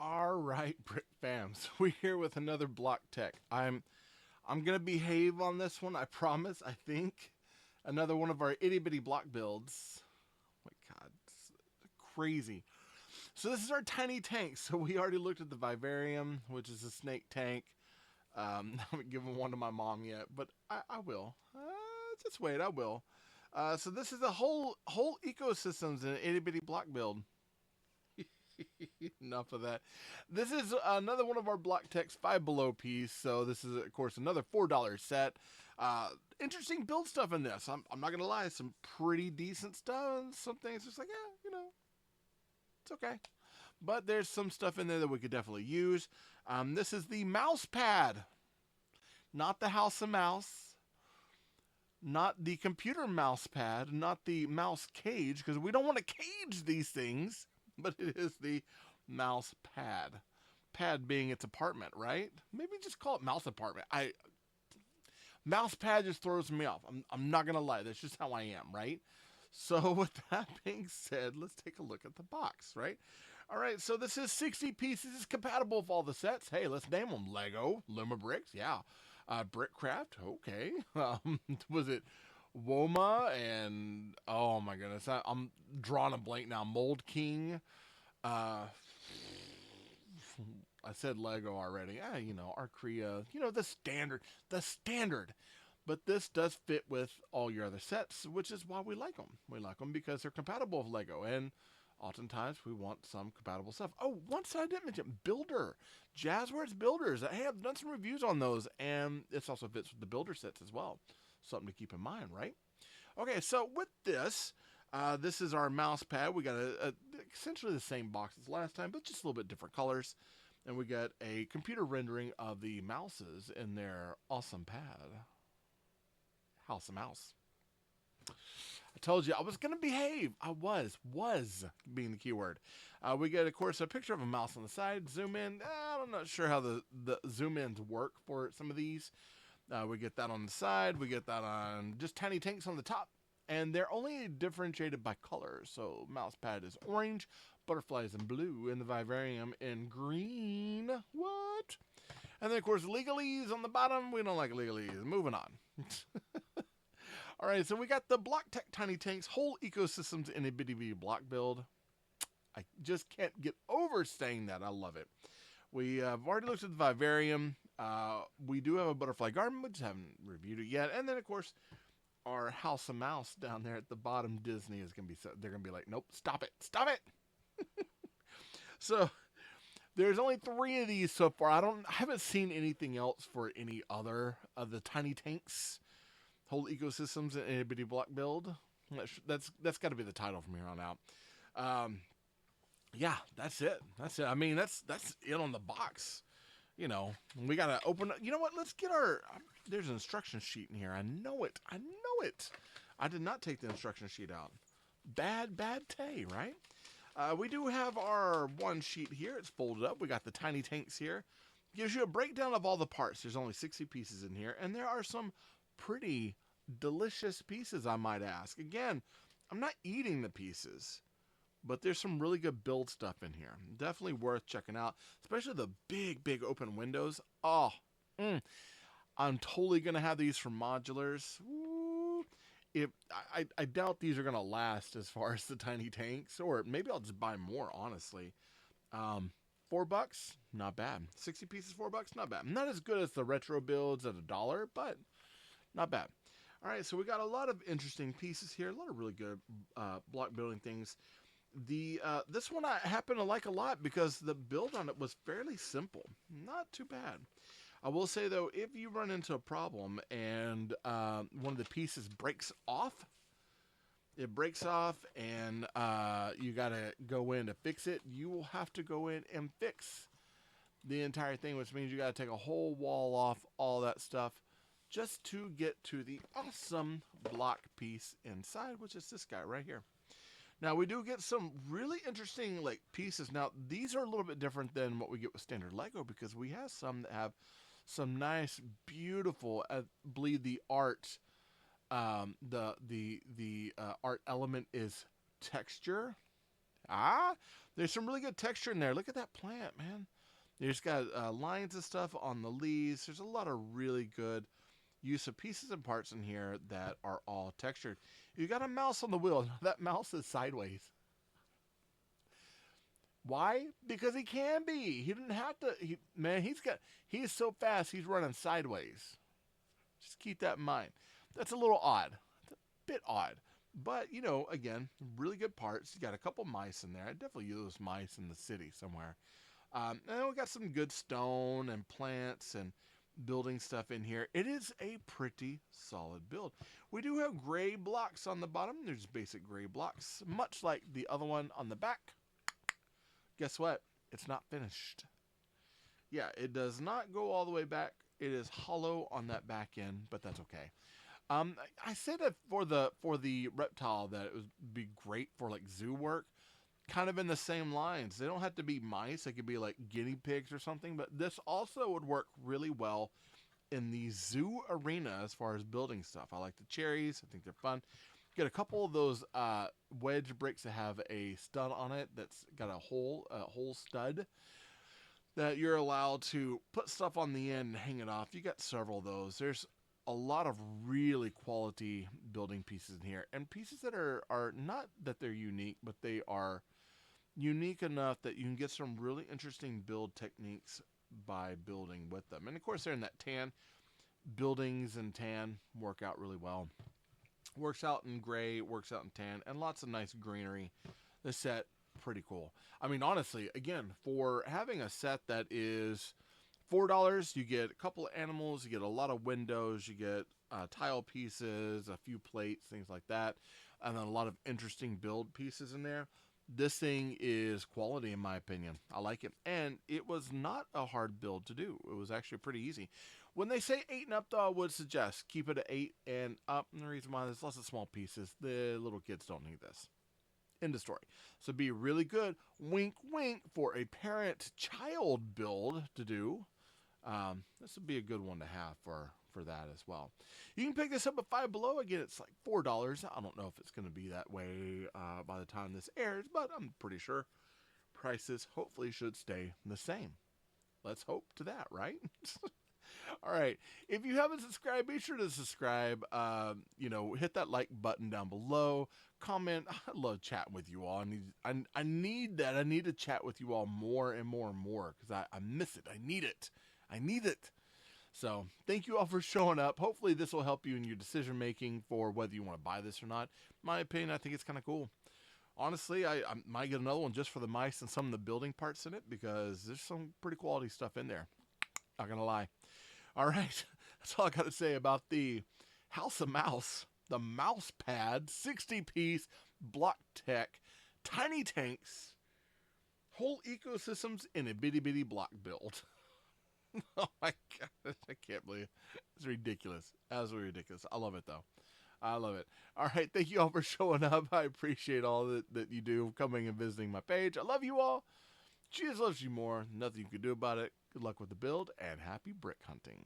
All right, Brick fams, we're here with another block tech. I'm gonna behave on this one, I promise. I think another one of our itty bitty block builds. Oh my God, it's crazy. So this is our tiny tank. So we already looked at the vivarium, which is a snake tank. I haven't given one to my mom yet, but I will. Just wait, I will. So this is the whole ecosystems in an itty bitty block build. Enough of that. This is another one of our block text Five Below piece. So this is, of course, another $4 set. Interesting build stuff in this. I'm not gonna lie, some pretty decent stuff. Some things just like, yeah, it's okay. But there's some stuff in there that we could definitely use. This is the mouse pad, not the House of Mouse, not the computer mouse pad, not the mouse cage, because we don't want to cage these things. But it is the mouse pad. Pad being its apartment, right? Maybe just call it mouse apartment. Mouse pad just throws me off. I'm not gonna lie. That's just how I am, right? So with that being said, let's take a look at the box, right? All right, so this is 60 pieces. It's compatible with all the sets. Hey, let's name them. Lego, Luma Bricks, yeah. Brickcraft, okay. Was it Woma and, oh my goodness, I'm drawing a blank now. Mold King. Uh, I said Lego already. Arcrea, the standard. But this does fit with all your other sets, which is why we like them. We like them because they're compatible with Lego, and oftentimes we want some compatible stuff. Oh, one side I didn't mention, Builder. Jazzwares Builders. Hey, I've done some reviews on those, and this also fits with the Builder sets as well. Something to keep in mind, right? Okay, so with this, this is our mouse pad. We got essentially the same box as last time, but just a little bit different colors. And we got a computer rendering of the mouses in their awesome pad. House of Mouse. I told you I was going to behave. I was being the keyword. We get, of course, a picture of a mouse on the side. Zoom in. I'm not sure how the zoom ins work for some of these. We get that on the side. We get that on just tiny tanks on the top. And they're only differentiated by color. So mouse pad is orange, butterflies in blue, and the vivarium in green. What? And then, of course, legalese on the bottom. We don't like legalese. Moving on. All right, so we got the Block Tech Tiny Tanks whole ecosystems in a bitty bitty block build. I just can't get over saying that. I love it. We have already looked at the vivarium. We do have a butterfly garden. We just haven't reviewed it yet. And then, of course, our House of Mouse down there at the bottom. Disney is going to be, they're going to be like, nope, stop it. Stop it. So there's only 3 of these so far. I haven't seen anything else for any other of the tiny tanks, whole ecosystems in a bitty block build. That's got to be the title from here on out. Yeah, that's it. That's it. I mean, that's it on the box. We gotta open. You know what? Let's get our. There's an instruction sheet in here. I know it. I know it. I did not take the instruction sheet out. Bad Tay, right? We do have our one sheet here. It's folded up. We got the tiny tanks here. Gives you a breakdown of all the parts. There's only 60 pieces in here, and there are some pretty delicious pieces, I might ask. Again, I'm not eating the pieces, but there's some really good build stuff in here. Definitely worth checking out, especially the big open windows. Oh, I'm totally going to have these for modulars. Ooh. I doubt these are going to last as far as the tiny tanks, or maybe I'll just buy more, honestly. $4, not bad. 60 pieces, $4, not bad. Not as good as the retro builds at $1, but not bad. All right, so we got a lot of interesting pieces here, a lot of really good block building things. This one I happen to like a lot because the build on it was fairly simple. Not too bad. I will say, though, if you run into a problem and one of the pieces breaks off, and you got to go in to fix it, you will have to go in and fix the entire thing, which means you got to take a whole wall off, all that stuff, just to get to the awesome block piece inside, which is this guy right here. Now, we do get some really interesting pieces. Now, these are a little bit different than what we get with standard Lego because we have some that have some nice, beautiful, I believe the art, the art element is texture. There's some really good texture in there. Look at that plant, man. There's got lines and stuff on the leaves. There's a lot of really good use of pieces and parts in here that are all textured. You got a mouse on the wheel. That mouse is sideways. Why? Because he can be. He didn't have to. He's so fast. He's running sideways. Just keep that in mind. That's a little odd. It's a bit odd. But, again, really good parts. You got a couple mice in there. I definitely use those mice in the city somewhere. And then we got some good stone and plants and building stuff in here. It is a pretty solid build. We do have gray blocks on the bottom. There's basic gray blocks, much like the other one on the back. Guess what? It's not finished. Yeah, it does not go all the way back. It is hollow on that back end, but that's okay. I said that for the reptile that it would be great for like zoo work, kind of in the same lines. They don't have to be mice. They could be like guinea pigs or something, but this also would work really well in the zoo arena as far as building stuff. I like the cherries. I think they're fun. Get a couple of those wedge bricks that have a stud on it that's got a hole stud that you're allowed to put stuff on the end and hang it off. You got several of those. There's a lot of really quality building pieces in here, and pieces that are not that they're unique, but they are unique enough that you can get some really interesting build techniques by building with them. And of course, they're in that tan. Buildings and tan work out really well. Works out in gray, works out in tan, and lots of nice greenery. This set, pretty cool. I mean, honestly, again, for having a set that is $4, you get a couple of animals, you get a lot of windows, you get tile pieces, a few plates, things like that, and then a lot of interesting build pieces in there. This thing is quality in my opinion. I like it. And it was not a hard build to do. It was actually pretty easy. When they say 8 and up, though, I would suggest keep it at 8 and up. And the reason why, there's lots of small pieces. The little kids don't need this. End of story. So be really good, wink, wink, for a parent-child build to do. This would be a good one to have for that as well. You can pick this up at Five Below. Again, it's like $4. I don't know if it's going to be that way by the time this airs, but I'm pretty sure prices hopefully should stay the same. Let's hope to that, right? All right. If you haven't subscribed, be sure to subscribe. Hit that like button down below. Comment. I love chatting with you all. I need that. I need to chat with you all more and more and more because I miss it. I need it. I need it. So thank you all for showing up. Hopefully this will help you in your decision making for whether you want to buy this or not. In my opinion, I think it's kind of cool. Honestly, I might get another one just for the mice and some of the building parts in it because there's some pretty quality stuff in there. Not going to lie. All right. That's all I got to say about the House of Mouse. The mouse pad, 60-piece block tech, tiny tanks, whole ecosystems in a bitty block build. Oh my god, I can't believe it. It's ridiculous. Absolutely ridiculous. I love it though. I love it. All right, thank you all for showing up. I appreciate all that you do coming and visiting my page. I love you all. Jesus loves you more. Nothing you can do about it. Good luck with the build and happy brick hunting.